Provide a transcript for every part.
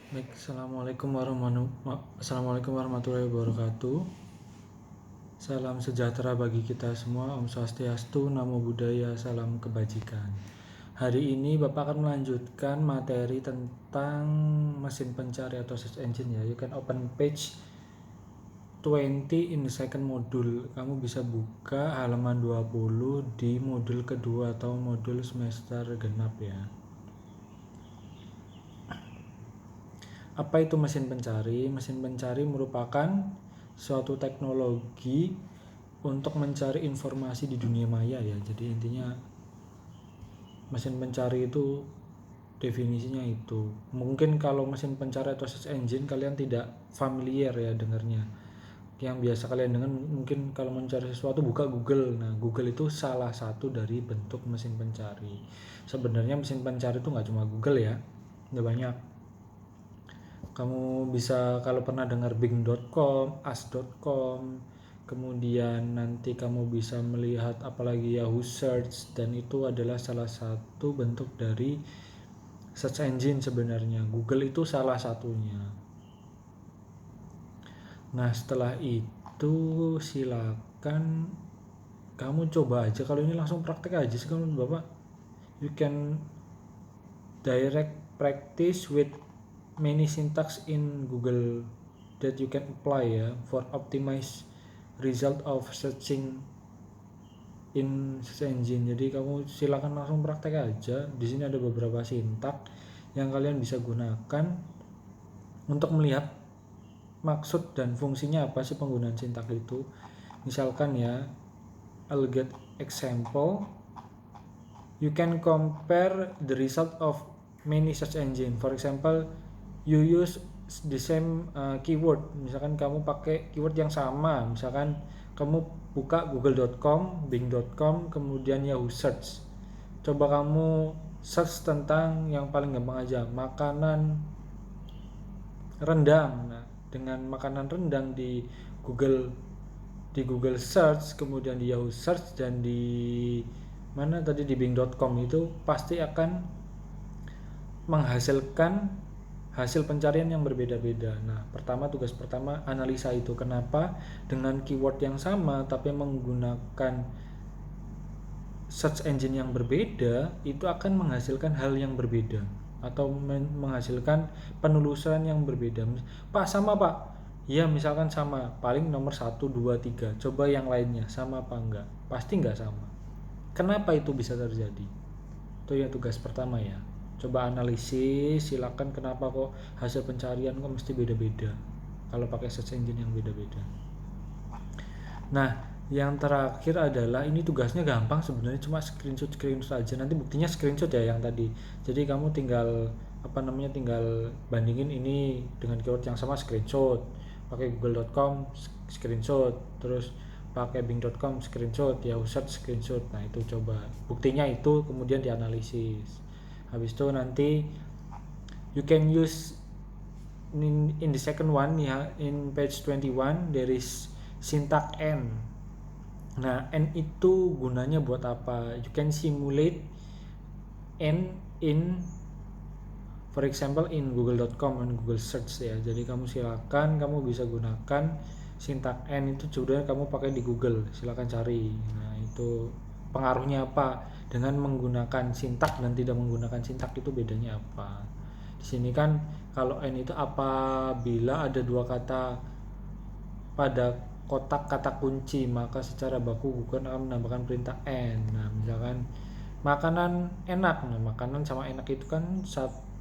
Baik, Assalamualaikum warahmatullahi wabarakatuh. Salam sejahtera bagi kita semua. Om Swastiastu, Namo Buddhaya, salam kebajikan. Hari ini Bapak akan melanjutkan materi tentang mesin pencari atau search engine ya. You can open page 20 in the second module. Kamu bisa buka halaman 20 di modul kedua atau modul semester genap ya. Apa itu mesin pencari? Mesin pencari merupakan suatu teknologi untuk mencari informasi di dunia maya ya. Jadi intinya mesin pencari itu definisinya itu. Mungkin kalau mesin pencari atau search engine kalian tidak familiar ya dengarnya. Yang biasa kalian dengar mungkin kalau mencari sesuatu buka Google. Nah, Google itu salah satu dari bentuk mesin pencari. Sebenarnya mesin pencari itu nggak cuma Google ya, ada banyak. Kamu bisa kalau pernah dengar bing.com, as.com, kemudian nanti kamu bisa melihat apalagi Yahoo Search, dan itu adalah salah satu bentuk dari search engine sebenarnya. Google itu salah satunya. Nah, setelah itu silakan kamu coba aja. Kalau ini langsung praktek aja sih kalau Bapak. You can direct practice with many syntax in Google that you can apply ya for optimize result of searching in search engine. Jadi kamu silakan langsung praktek aja. Di sini ada beberapa sintak yang kalian bisa gunakan untuk melihat maksud dan fungsinya apa sih penggunaan sintak itu. Misalkan ya, I'll get example. You can compare the result of many search engine. For example, you use the same keyword. Misalkan kamu pakai keyword yang sama. Misalkan kamu buka google.com, bing.com, kemudian Yahoo Search. Coba kamu search tentang yang paling gampang aja, makanan rendang. Nah, dengan makanan rendang di Google Search, kemudian di Yahoo Search, dan di mana tadi di bing.com itu pasti akan menghasilkan hasil pencarian yang berbeda-beda. Nah, tugas pertama analisa itu. Kenapa dengan keyword yang sama tapi menggunakan search engine yang berbeda itu akan menghasilkan hal yang berbeda atau menghasilkan penelusuran yang berbeda. Pak, sama Pak? Ya, misalkan sama, paling nomor 1, 2, 3. Coba yang lainnya sama apa enggak? Pasti enggak sama. Kenapa itu bisa terjadi? Itu ya tugas pertama ya. Coba analisis, silakan kenapa kok hasil pencarian kok mesti beda-beda kalau pakai search engine yang beda-beda. Nah, yang terakhir adalah ini tugasnya gampang sebenarnya, cuma screenshot aja. Nanti buktinya screenshot ya yang tadi. Jadi kamu tinggal tinggal bandingin ini dengan keyword yang sama, screenshot. Pakai google.com screenshot, terus pakai bing.com screenshot, ya search screenshot. Nah, itu coba. Buktinya itu kemudian dianalisis. Habis itu nanti you can use in the second one ya, in page 21 there is syntax n. Nah, n itu gunanya buat apa? You can simulate n in, for example, in google.com and Google Search ya. Jadi kamu silakan, kamu bisa gunakan syntax n itu sudah kamu pakai di Google. Silakan cari. Nah, itu pengaruhnya apa dengan menggunakan sintak dan tidak menggunakan sintak, itu bedanya apa? Di sini kan kalau n itu apabila ada dua kata pada kotak kata kunci, maka secara baku Google akan menambahkan perintah n. Nah, misalkan makanan enak. Nah, makanan sama enak itu kan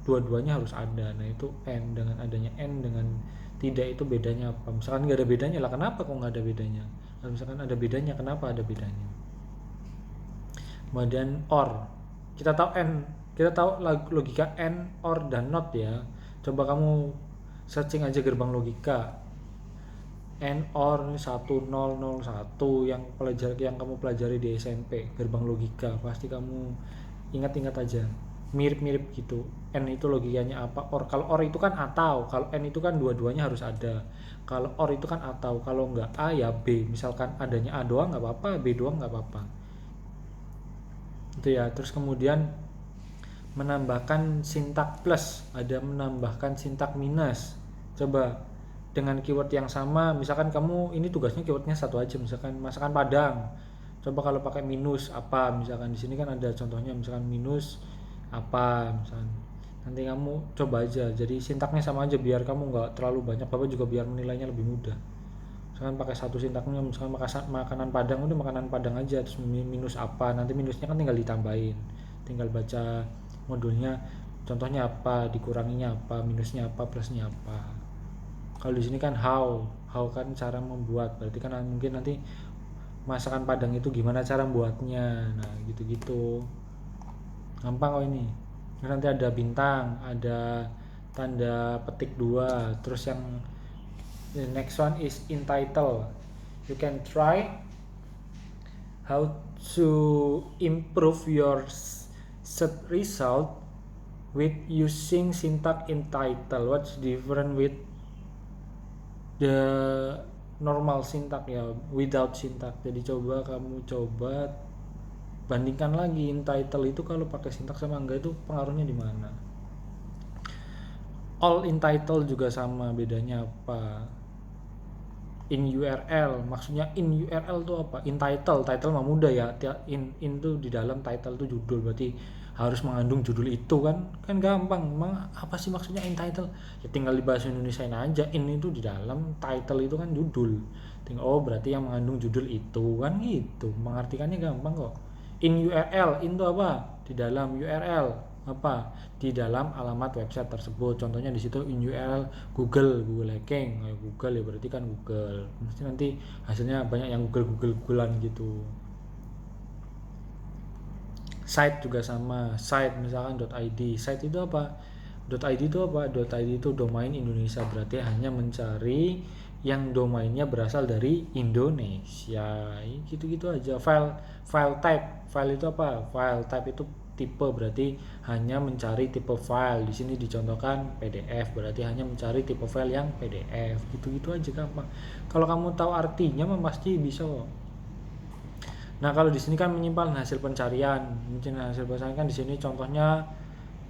dua-duanya harus ada. Nah, itu n. Dengan adanya n dengan tidak itu bedanya apa? Misalkan nggak ada bedanya lah, kenapa kok nggak ada bedanya? Nah, misalkan ada bedanya, kenapa ada bedanya? Kemudian or, kita tahu logika and, or, dan not ya. Coba kamu searching aja gerbang logika and, or 1001 yang kamu pelajari di SMP, gerbang logika. Pasti kamu ingat-ingat aja, mirip-mirip gitu. N itu logikanya apa? Or, kalau or itu kan atau, kalau n itu kan dua-duanya harus ada. Kalau or itu kan atau, kalau enggak A ya B. Misalkan adanya A doang nggak apa-apa, B doang nggak apa-apa. Itu ya. Terus kemudian menambahkan sintak plus, ada menambahkan sintak minus. Coba dengan keyword yang sama, misalkan kamu ini tugasnya keywordnya satu aja, misalkan masakan Padang. Coba kalau pakai minus apa, misalkan di sini kan ada contohnya, misalkan minus apa, misalkan. Nanti kamu coba aja, jadi sintaknya sama aja biar kamu nggak terlalu banyak, Bapak juga biar menilainya lebih mudah. Misalkan pakai satu sintaknya, misalkan makanan Padang, udah makanan Padang aja, terus minus apa, nanti minusnya kan tinggal ditambahin, tinggal baca modulnya, contohnya apa, dikuranginya apa, minusnya apa, plusnya apa. Kalau di sini kan how kan cara membuat, berarti kan mungkin nanti masakan Padang itu gimana cara membuatnya, nah gitu-gitu. Gampang kok ini. Nanti ada bintang, ada tanda petik 2, terus yang the next one is in title. You can try how to improve your search result with using syntax in title. What's different with the normal syntax ya, without syntax. Jadi kamu coba bandingkan lagi in title itu kalau pakai syntax sama enggak, itu pengaruhnya di mana. All in title juga sama, bedanya apa. In URL, maksudnya in URL itu apa? In title mah mudah ya, in tuh di dalam, title tuh judul, berarti harus mengandung judul itu kan gampang. Emang apa sih maksudnya in title? Ya tinggal di bahasa Indonesia aja, in itu di dalam, title itu kan judul, tinggal berarti yang mengandung judul itu kan gitu, mengartikannya gampang kok. In URL, in itu apa? Di dalam URL apa, di dalam alamat website tersebut. Contohnya di situ in URL Google hacking, Google ya berarti kan Google, mesti nanti hasilnya banyak yang Googlean gitu. Site juga sama, site misalkan .id, site itu apa, .id itu apa, .id itu domain Indonesia, berarti hanya mencari yang domainnya berasal dari Indonesia, gitu-gitu aja. File type, file itu apa, file type itu tipe, berarti hanya mencari tipe file. Di sini dicontohkan PDF, berarti hanya mencari tipe file yang PDF, gitu-gitu aja gampang. Kalau kamu tahu artinya pasti bisa kok. Nah, kalau di sini kan menyimpan hasil pencarian. Kan di sini contohnya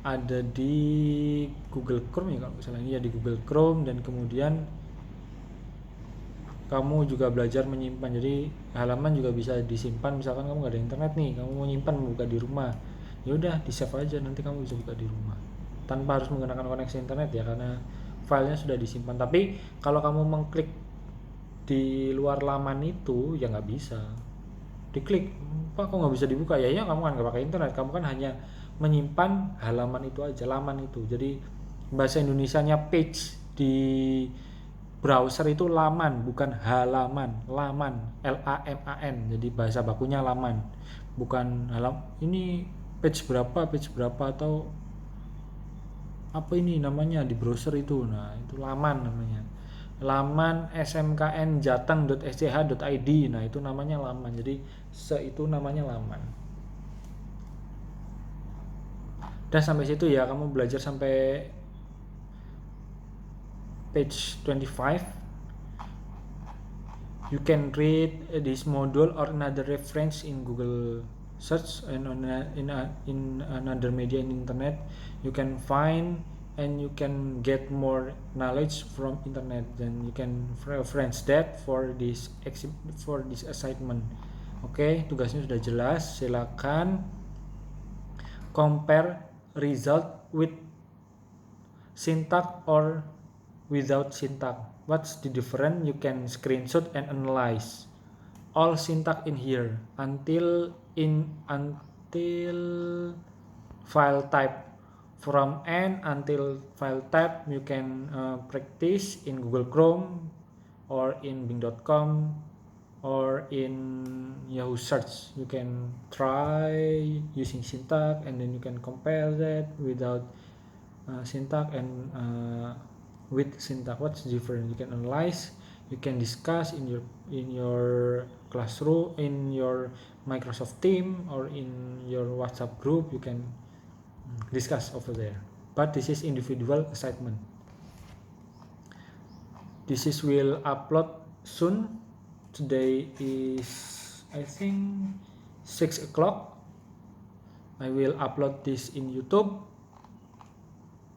ada di Google Chrome ya, kalau misalnya di Google Chrome, dan kemudian kamu juga belajar menyimpan. Jadi halaman juga bisa disimpan, misalkan kamu nggak ada internet nih, kamu mau nyimpan, mau buka di rumah, ya udah di save aja, nanti kamu bisa buka di rumah tanpa harus menggunakan koneksi internet ya, karena filenya sudah disimpan. Tapi kalau kamu mengklik di luar laman itu ya nggak bisa diklik, kok nggak bisa dibuka, ya kamu kan nggak pakai internet, kamu kan hanya menyimpan halaman itu aja, laman itu. Jadi bahasa Indonesianya page di browser itu laman, bukan halaman, laman, LAMAN. Jadi bahasa bakunya laman, bukan ini page berapa atau apa ini namanya di browser itu. Nah, itu laman namanya. Laman smknjateng.sch.id, nah itu namanya laman. Jadi itu namanya laman. Udah sampai situ ya, kamu belajar sampai page 25. You can read this module or another reference in Google search and in another media in internet. You can find and you can get more knowledge from internet, then you can reference that for this assignment. Oke, tugasnya sudah jelas. Silakan compare result with syntax or without syntax. What's the difference? You can screenshot and analyze all syntax in here until file type, from n until file type. You can practice in Google Chrome or in bing.com or in Yahoo search. You can try using syntax, and then you can compare that without syntax and with syntax. What's different? You can analyze, you can discuss in your classroom, in your Microsoft team, or in your WhatsApp group. You can discuss over there, but this is individual assignment. This will upload soon. Today is I think 6 o'clock. I will upload this in YouTube,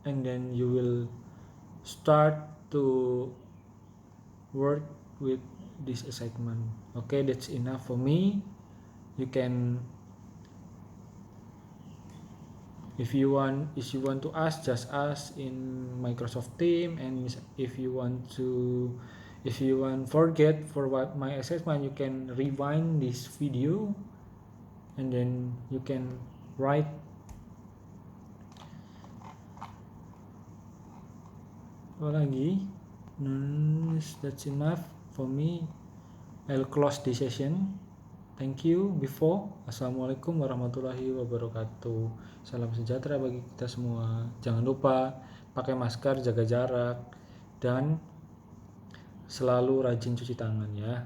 and then you will start to work with this assignment. Okay, that's enough for me. You can, if you want to ask, just ask in Microsoft Teams. And if you want forget for what my assessment, you can rewind this video, and then you can write. Apa lagi? That's enough for me. I'll close this session. Thank you. Assalamualaikum warahmatullahi wabarakatuh. Salam sejahtera bagi kita semua. Jangan lupa pakai masker, jaga jarak, dan selalu rajin cuci tangan ya.